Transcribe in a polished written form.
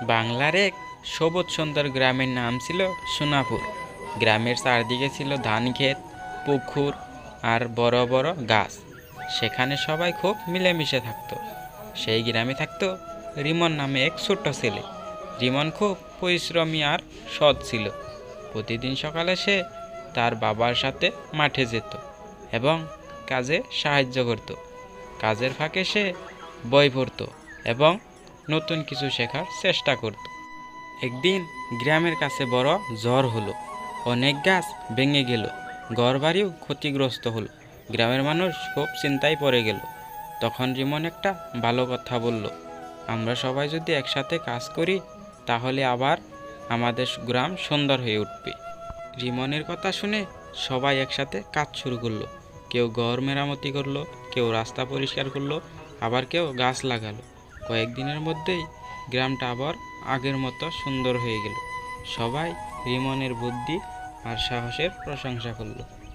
বাংলার এক সবুজ সুন্দর গ্রামের নাম ছিল সোনাপুর। গ্রামের চারদিকে ছিল ধান ক্ষেত, পুকুর আর বড় বড় গাছ। সেখানে সবাই খুব মিলেমিশে থাকতো। সেই গ্রামে থাকতো রিমন নামে এক ছোট্ট ছেলে। রিমন খুব পরিশ্রমী আর সৎ ছিল। প্রতিদিন সকালে সে তার বাবার সাথে মাঠে যেত এবং কাজে সাহায্য করত। কাজের ফাঁকে সে বই পড়ত এবং নতুন কিছু শেখার চেষ্টা করত। একদিন গ্রামের কাছে বড় ঝড় হলো। অনেক গাছ ভেঙে গেল, ঘরবাড়িও ক্ষতিগ্রস্ত হলো। গ্রামের মানুষ খুব চিন্তায় পড়ে গেল। তখন রিমন একটা ভালো কথা বলল, আমরা সবাই যদি একসাথে কাজ করি তাহলে আবার আমাদের গ্রাম সুন্দর হয়ে উঠবে। রিমনের কথা শুনে সবাই একসাথে কাজ শুরু করলো। কেউ ঘর মেরামতি করলো, কেউ রাস্তা পরিষ্কার করলো, আবার কেউ গাছ লাগালো। কয়েকদিনের মধ্যেই গ্রামটা আবার আগের মতো সুন্দর হয়ে গেল। সবাই রিমনের বুদ্ধি আর সাহসের প্রশংসা করলো।